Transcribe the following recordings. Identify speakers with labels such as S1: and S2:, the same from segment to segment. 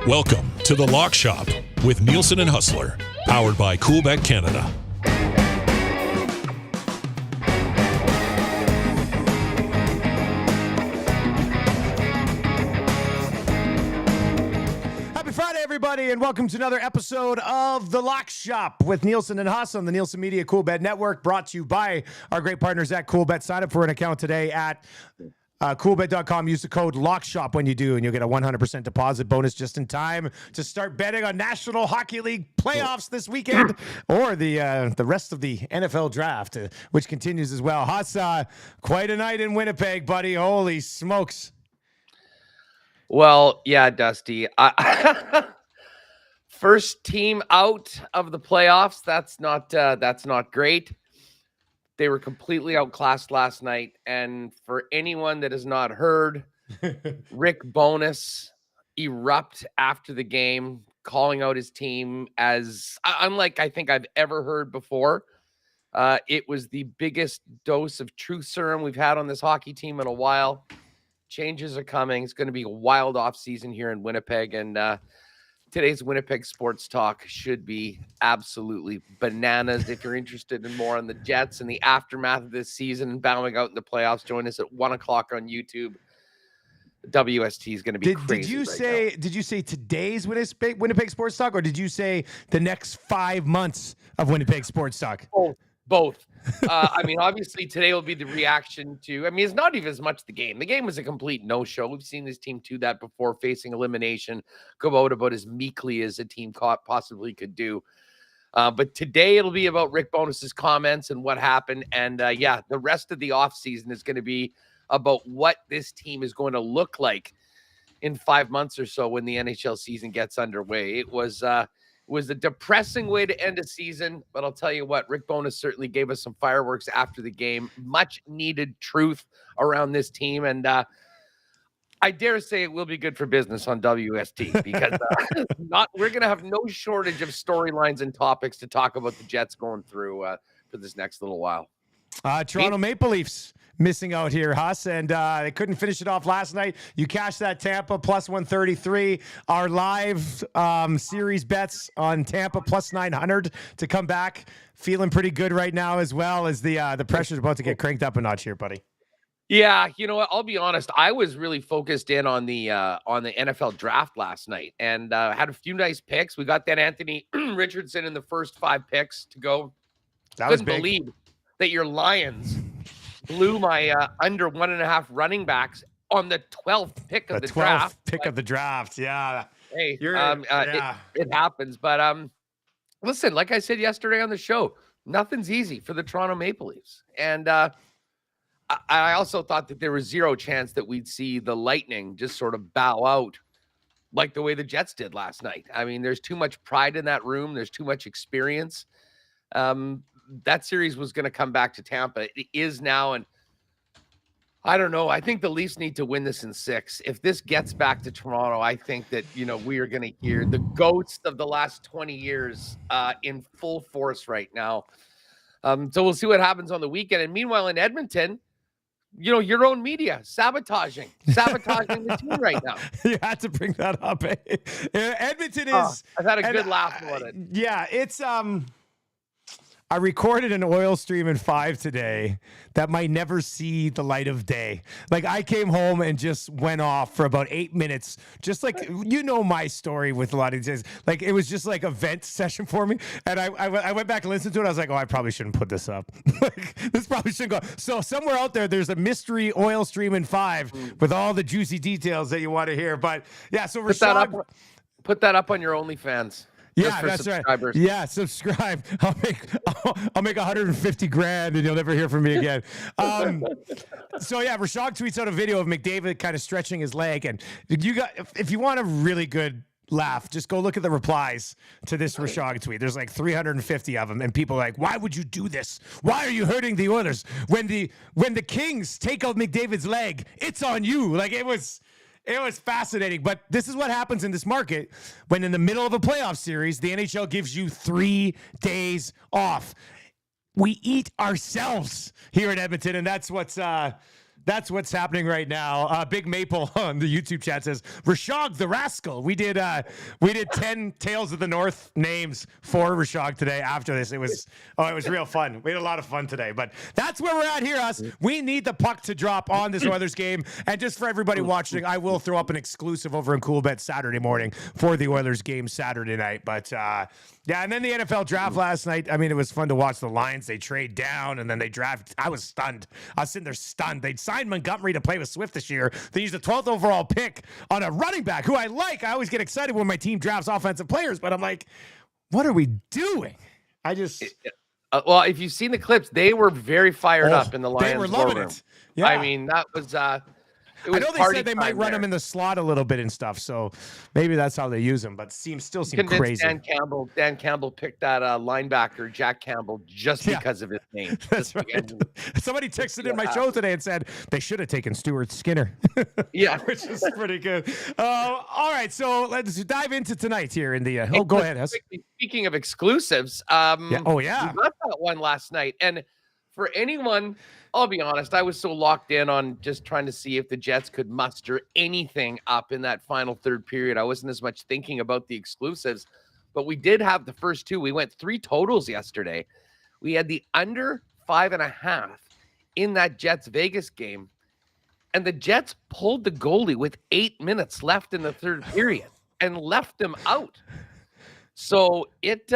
S1: Welcome to The Lock Shop with Nielson and Hustler, powered by COOLBET Canada.
S2: Happy Friday, everybody, and welcome to another episode of The Lock Shop with Nielson and Hustler on the Nielson Media COOLBET Network, brought to you by our great partners at COOLBET. Sign up for an account today at COOLBET.com. Use the code LOCKSHOP when you do, and you'll get a 100% deposit bonus just in time to start betting on National Hockey League playoffs this weekend or the rest of the NFL draft, which continues as well. Huss, quite a night in Winnipeg, buddy. Holy smokes.
S3: Well, yeah, Dusty. First team out of the playoffs. That's not great. They were completely outclassed last night. And for anyone that has not heard, Rick Bowness erupt after the game, calling out his team as unlike I think I've ever heard before. It was the biggest dose of truth serum we've had on this hockey team in a while. Changes are coming. It's going to be a wild off season here in Winnipeg. And today's Winnipeg Sports Talk should be absolutely bananas. If you're interested in more on the Jets and the aftermath of this season and bowing out in the playoffs, join us at 1 o'clock on YouTube. WST is going to be crazy.
S2: Did you say today's Winnipeg Sports Talk, or did you say the next 5 months of Winnipeg Sports Talk?
S3: Both. I mean, obviously today will be the reaction to, it's not even as much the game. The game was a complete no-show. We've seen this team do that before, facing elimination, go out about as meekly as a team possibly could do. But today it'll be about Rick Bowness's comments and what happened. And the rest of the offseason is going to be about what this team is going to look like in 5 months or so when the NHL season gets underway. It was a depressing way to end a season, but I'll tell you what, Rick Bowness certainly gave us some fireworks after the game. Much needed truth around this team, and I dare say it will be good for business on WST because we're going to have no shortage of storylines and topics to talk about the Jets going through for this next little while.
S2: Toronto Maple Leafs missing out here, Huss, and they couldn't finish it off last night. You cashed that Tampa plus 133. Our live series bets on Tampa plus 900 to come back. Feeling pretty good right now, as well as the pressure's about to get cranked up a notch here, buddy.
S3: Yeah, you know what? I'll be honest. I was really focused in on the NFL draft last night, and had a few nice picks. We got that Anthony Richardson in the first 5 picks to go. Couldn't believe that your Lions blew my under 1.5 running backs on the 12th pick of the draft.
S2: Of the draft, yeah.
S3: Hey, it happens. But listen, like I said yesterday on the show, nothing's easy for the Toronto Maple Leafs. And I also thought that there was zero chance that we'd see the Lightning just sort of bow out like the way the Jets did last night. I mean, there's too much pride in that room. There's too much experience. That series was going to come back to Tampa. It is now, and I don't know. I think the Leafs need to win this in 6. If this gets back to Toronto, I think that, we are going to hear the ghosts of the last 20 years in full force right now. So we'll see what happens on the weekend. And meanwhile, in Edmonton, your own media sabotaging the team right now.
S2: You had to bring that up. Eh? Edmonton is.
S3: I've had a good laugh about it.
S2: Yeah, it's I recorded an oil stream in 5 today that might never see the light of day. Like, I came home and just went off for about 8 minutes. Just like, my story with a lot of these. Like, it was just like a vent session for me. And I went back and listened to it. I was like, I probably shouldn't put this up. Like, this probably shouldn't go. So somewhere out there's a mystery oil stream in 5 with all the juicy details that you want to hear. But yeah, so
S3: put that up on your OnlyFans.
S2: Yeah, that's right. Yeah, subscribe. I'll make 150 grand, and you'll never hear from me again. So yeah, Rashad tweets out a video of McDavid kind of stretching his leg, and if you want a really good laugh, just go look at the replies to this Rashad tweet. There's like 350 of them, and people are like, "Why would you do this? Why are you hurting the Oilers when the Kings take out McDavid's leg? It's on you." Like, it was fascinating, but this is what happens in this market when in the middle of a playoff series, the NHL gives you 3 days off. We eat ourselves here in Edmonton, and that's what's That's what's happening right now. Big Maple on the YouTube chat says, Rashog the Rascal. We did 10 Tales of the North names for Rashog today after this. It was real fun. We had a lot of fun today. But that's where we're at here, us. We need the puck to drop on this Oilers game. And just for everybody watching, I will throw up an exclusive over in COOLBET Saturday morning for the Oilers game Saturday night. But yeah, and then the NFL draft last night. I mean, it was fun to watch the Lions. They trade down and then they draft. I was stunned. I was sitting there stunned. They'd signed Montgomery to play with Swift this year. They used the 12th overall pick on a running back who I like. I always get excited when my team drafts offensive players, but I'm like, what are we doing?
S3: Well, if you've seen the clips, they were very fired up in the Lions.
S2: They were loving it.
S3: Yeah. I mean, that was
S2: I know they said they might run him in the slot a little bit and stuff, so maybe that's how they use him. But still seems crazy.
S3: Dan Campbell picked that linebacker, Jack Campbell, just because of his name.
S2: That's right. Somebody texted in my show today and said they should have taken Stuart Skinner.
S3: Yeah,
S2: which is pretty good. All right, so let's dive into tonight here in the. Go ahead, Hess.
S3: Speaking of exclusives,
S2: we got
S3: that one last night, and for anyone. I'll be honest, I was so locked in on just trying to see if the Jets could muster anything up in that final third period. I wasn't as much thinking about the exclusives, but we did have the first two. We went 3 totals yesterday. We had the under 5.5 in that Jets Vegas game, and the Jets pulled the goalie with 8 minutes left in the third period and left him out. So it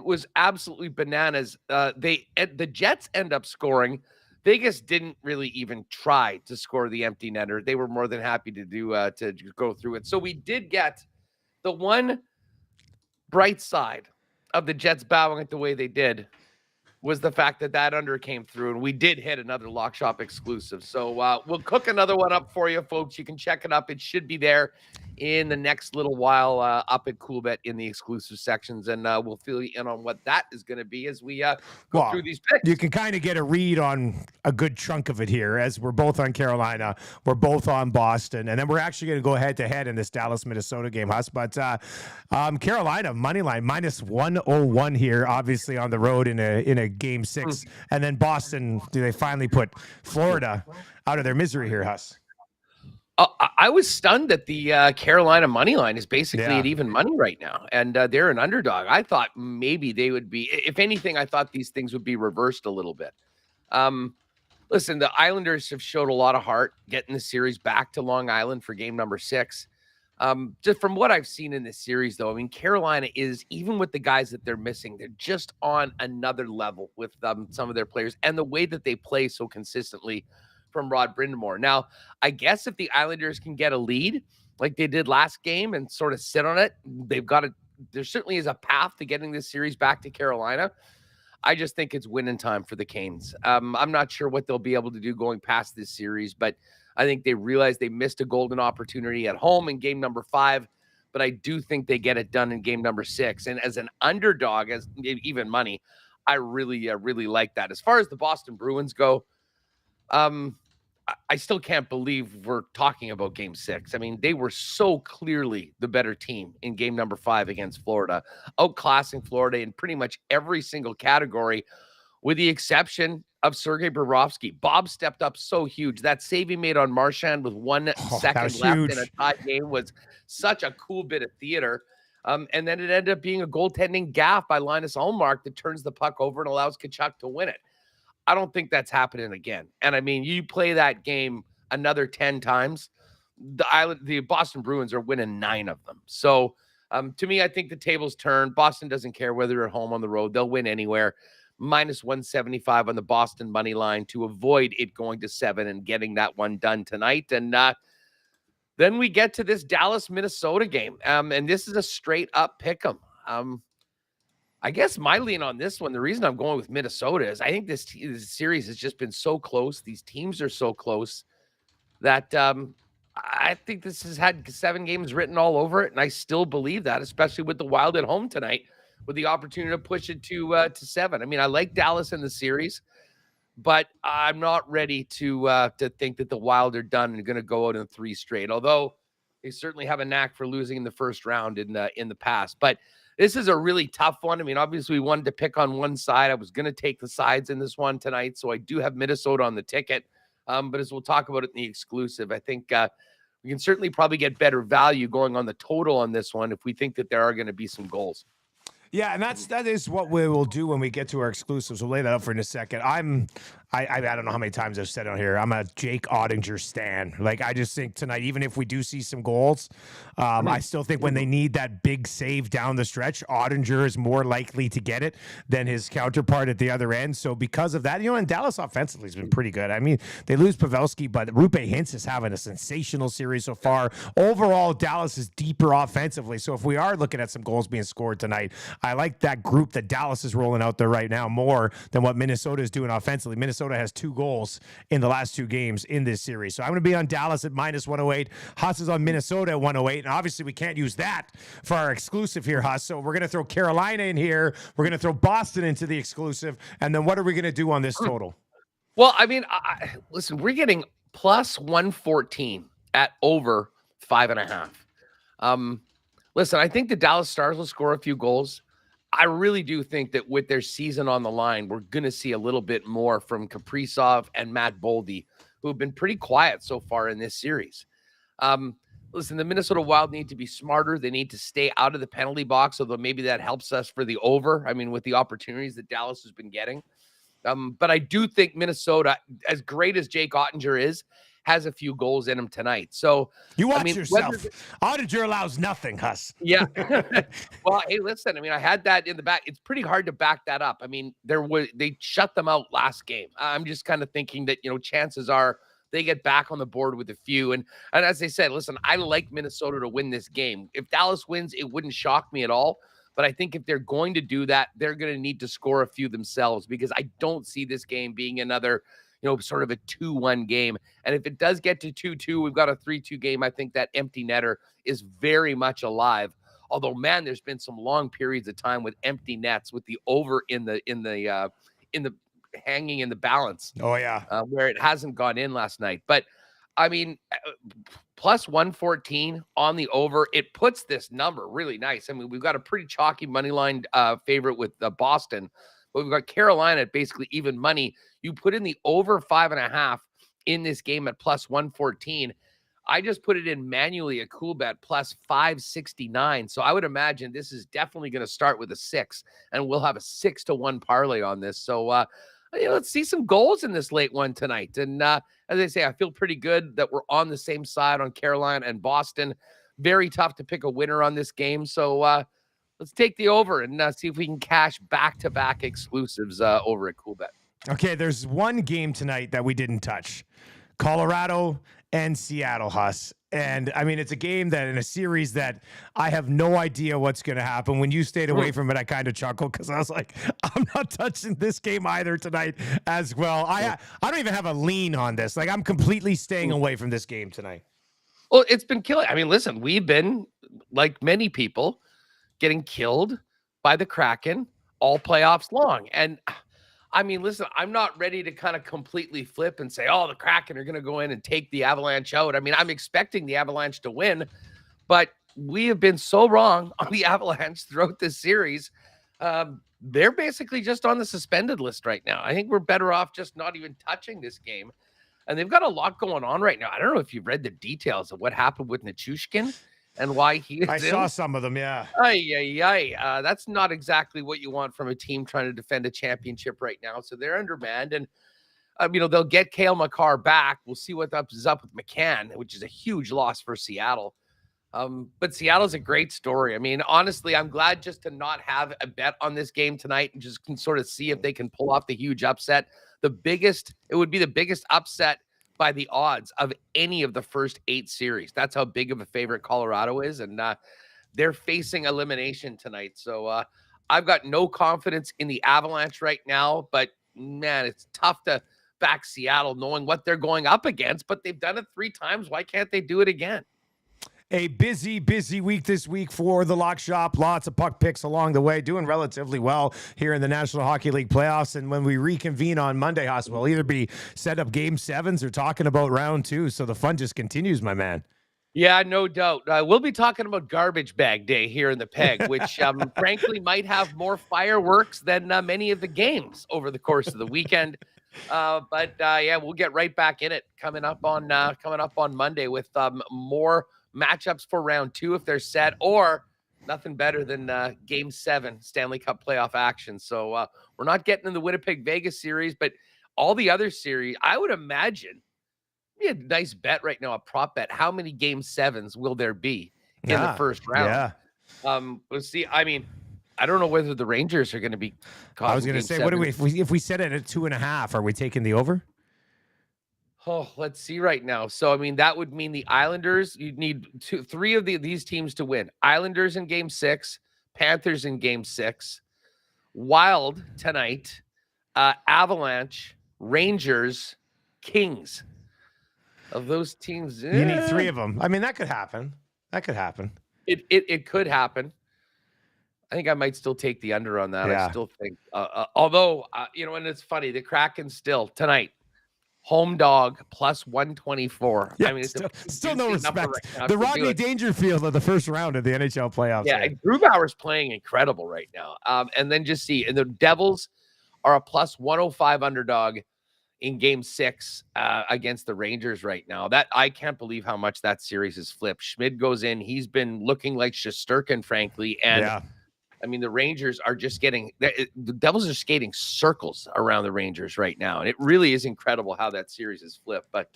S3: was absolutely bananas. The Jets end up scoring. Vegas didn't really even try to score the empty netter. They were more than happy to go through it. So we did get the one bright side of the Jets bowing it the way they did was the fact that under came through, and we did hit another Lock Shop exclusive. So we'll cook another one up for you, folks. You can check it up. It should be there in the next little while up at COOLBET in the exclusive sections, and we'll fill you in on what that is going to be as we go through these picks.
S2: You can kind of get a read on a good chunk of it here, as we're both on Carolina, we're both on Boston, and then we're actually going to go head-to-head in this Dallas-Minnesota game, Huss. But Carolina, money line, minus 101 here, obviously on the road in a game 6. And then Boston, do they finally put Florida out of their misery here, Huss?
S3: I was stunned that the Carolina money line is basically at even money right now, and they're an underdog. I thought maybe they would be. If anything, I thought these things would be reversed a little bit. Listen, the Islanders have showed a lot of heart getting the series back to Long Island for game number 6. Just from what I've seen in this series, though, I mean, Carolina is, even with the guys that they're missing, they're just on another level with some of their players and the way that they play so consistently from Rod Brind'Amour. Now, I guess if the Islanders can get a lead like they did last game and sort of sit on it, there certainly is a path to getting this series back to Carolina. I just think it's winning time for the Canes. I'm not sure what they'll be able to do going past this series, but I think they realize they missed a golden opportunity at home in game number 5, but I do think they get it done in game number 6. And as an underdog, as even money, I really like that. As far as the Boston Bruins go, I still can't believe we're talking about game 6. I mean, they were so clearly the better team in game number 5 against Florida, outclassing Florida in pretty much every single category, with the exception of Sergei Bobrovsky. Bob stepped up so huge. That save he made on Marchand with 1 second left in a tie game was such a cool bit of theater. And then it ended up being a goaltending gaffe by Linus Ullmark that turns the puck over and allows Tkachuk to win it. I don't think that's happening again. And I mean, you play that game another 10 times, the Boston Bruins are winning 9 of them. So to me, I think the tables turn. Boston doesn't care whether they're at home on the road. They'll win anywhere. Minus 175 on the Boston money line to avoid it going to 7 and getting that one done tonight. And then we get to this Dallas-Minnesota game. And this is a straight up pick 'em. I guess my lean on this one, the reason I'm going with Minnesota is I think this series has just been so close. These teams are so close that I think this has had 7 games written all over it. And I still believe that, especially with the Wild at home tonight, with the opportunity to push it to 7. I mean, I like Dallas in the series, but I'm not ready to think that the Wild are done and going to go out in 3 straight, although they certainly have a knack for losing in the first round in the past. But This is a really tough one. I mean, obviously, we wanted to pick on one side. I was going to take the sides in this one tonight, so I do have Minnesota on the ticket. But as we'll talk about it in the exclusive, I think we can certainly probably get better value going on the total on this one if we think that there are going to be some goals.
S2: Yeah, and that is what we will do when we get to our exclusives. We'll lay that up for in a second. I don't know how many times I've said on here, I'm a Jake Ottinger stan. Like, I just think tonight, even if we do see some goals, I still think when they need that big save down the stretch, Ottinger is more likely to get it than his counterpart at the other end. So because of that, and Dallas offensively has been pretty good. I mean, they lose Pavelski, but Rupe Hintz is having a sensational series so far. Overall, Dallas is deeper offensively. So if we are looking at some goals being scored tonight, I like that group that Dallas is rolling out there right now more than what Minnesota is doing offensively. Minnesota has 2 goals in the last 2 games in this series. So I'm going to be on Dallas at -108. Huss is on Minnesota at 108. And obviously we can't use that for our exclusive here, Huss. So we're going to throw Carolina in here. We're going to throw Boston into the exclusive. And then what are we going to do on this total?
S3: Well, I mean, listen, we're getting +114 at over 5.5. Listen, I think the Dallas Stars will score a few goals. I really do think that with their season on the line, we're going to see a little bit more from Kaprizov and Matt Boldy, who have been pretty quiet so far in this series. Listen, the Minnesota Wild need to be smarter. They need to stay out of the penalty box, although maybe that helps us for the over. I mean, with the opportunities that Dallas has been getting. But I do think Minnesota, as great as Jake Ottinger is, has a few goals in him tonight. So
S2: you watch yourself. Ottinger allows nothing, Huss.
S3: Yeah. Well, hey, listen, I mean, I had that in the back. It's pretty hard to back that up. I mean, they shut them out last game. I'm just kind of thinking that, chances are they get back on the board with a few. And as I said, listen, I like Minnesota to win this game. If Dallas wins, it wouldn't shock me at all. But I think if they're going to do that, they're going to need to score a few themselves, because I don't see this game being another sort of a 2-1 game. And if it does get to 2-2, we've got a 3-2 game. I think that empty netter is very much alive. Although, man, there's been some long periods of time with empty nets, with the over in the hanging in the balance.
S2: Oh yeah,
S3: where it hasn't gone in last night. But I mean, +114 on the over, it puts this number really nice. I mean, we've got a pretty chalky money line favorite with Boston. But we've got Carolina at basically even money. You put in the over 5.5 in this game at +114. I just put it in manually at COOLBET +569. So I would imagine this is definitely going to start with a 6, and we'll have a 6-1 parlay on this. So let's see some goals in this late one tonight. And as I say, I feel pretty good that we're on the same side on Carolina and Boston. Very tough to pick a winner on this game. So let's take the over and see if we can cash back-to-back exclusives over at COOLBET.
S2: Okay, there's one game tonight that we didn't touch. Colorado and Seattle, Huss. And, I mean, it's a game that in a series that I have no idea what's going to happen. When you stayed away from it, I kind of chuckled because I was like, I'm not touching this game either tonight as well. I don't even have a lean on this. Like, I'm completely staying away from this game tonight.
S3: Well, it's been killing. I mean, listen, we've been, like many people, getting killed by the Kraken all playoffs long. And I mean, listen, I'm not ready to kind of completely flip and say, oh, the Kraken are going to go in and take the Avalanche out. I mean, I'm expecting the Avalanche to win, but we have been so wrong on the Avalanche throughout this series. They're basically just on the suspended list right now. I think we're better off just not even touching this game. And they've got a lot going on right now. I don't know if you've read the details of what happened with Nichushkin and why he is
S2: saw some of them, yeah.
S3: That's not exactly what you want from a team trying to defend a championship right now. So they're undermanned, and they'll get Cale Makar back. We'll see what is up with McCann, which is a huge loss for Seattle. But Seattle's a great story. I mean, honestly, I'm glad just to not have a bet on this game tonight and just can sort of see if they can pull off the huge upset. It would be the biggest upset by the odds of any of the first 8 series. That's how big of a favorite Colorado is. And they're facing elimination tonight. So I've got no confidence in the Avalanche right now, but man, it's tough to back Seattle knowing what they're going up against, but they've done it 3 times. Why can't they do it again?
S2: A busy week this week for the Lock Shop. Lots of puck picks along the way. Doing relatively well here in the National Hockey League playoffs. And when we reconvene on Monday, Hoss, we'll either be set up game 7s or talking about round 2. So the fun just continues, my man.
S3: Yeah, no doubt. We'll be talking about garbage bag day here in the Peg, which frankly might have more fireworks than many of the games over the course of the weekend. But yeah, we'll get right back in it coming up on Monday with more matchups for round 2 if they're set, or nothing better than Game 7 Stanley Cup playoff action. So we're not getting in the Winnipeg Vegas series, but all the other series, I would imagine. Be a nice bet right now, a prop bet. How many Game 7s will there be in the first round? Yeah. We'll see. I mean, I don't know whether the Rangers are going to be.
S2: I was going to say, what do we if we set it at 2.5? Are we taking the over?
S3: Oh, let's see right now. So, I mean, that would mean the Islanders. You'd need 3 of these teams to win. Islanders in Game 6, Panthers in Game 6, Wild tonight, Avalanche, Rangers, Kings. Of those teams,
S2: you need 3 of them. I mean, that could happen. It
S3: could happen. I think I might still take the under on that. I still think, although and it's funny, the Kraken still tonight, home dog plus 124.
S2: Yeah, I mean, it's still no respect. Right the Rodney Dangerfield of the first round of the NHL playoffs.
S3: Yeah, and Grubauer's playing incredible right now. And then just see, and the Devils are a plus 105 underdog in Game 6 against the Rangers right now. That I can't believe how much that series has flipped. Schmid goes in. He's been looking like Shesterkin, frankly. And I mean, the Rangers are just the Devils are skating circles around the Rangers right now. And it really is incredible how that series has flipped. But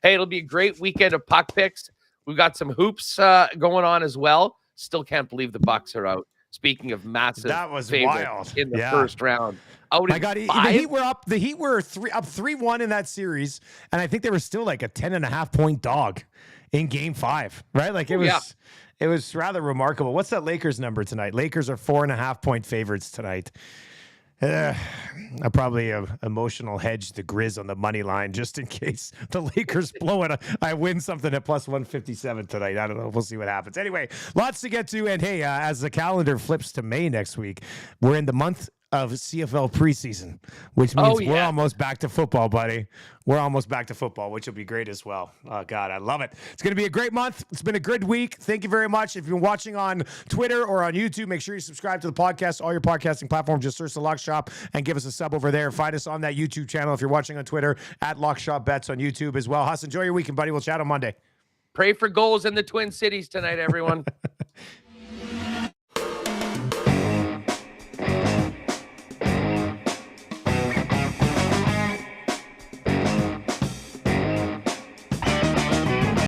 S3: hey, it'll be a great weekend of puck picks. We've got some hoops going on as well. Still can't believe the Bucks are out. Speaking of massive,
S2: that was wild
S3: in the first round.
S2: My God, the Heat were up. The Heat were up 3-1 in that series, and I think they were still like a 10.5 point dog in Game 5. Right? Like it was rather remarkable. What's that Lakers number tonight? Lakers are 4.5 point favorites tonight. I probably emotional hedge the Grizz on the money line just in case the Lakers blow it. I win something at plus 157 tonight. I don't know. We'll see what happens. Anyway, lots to get to. And hey, as the calendar flips to May next week, we're in the month of CFL preseason, which means we're almost back to football, buddy. We're almost back to football, which will be great as well. Oh, God, I love it. It's going to be a great month. It's been a good week. Thank you very much. If you're watching on Twitter or on YouTube, make sure you subscribe to the podcast. All your podcasting platforms, just search The Lock Shop and give us a sub over there. Find us on that YouTube channel if you're watching on Twitter, at Lock Shop Bets on YouTube as well. Huss, enjoy your weekend, buddy. We'll chat on Monday.
S3: Pray for goals in the Twin Cities tonight, everyone.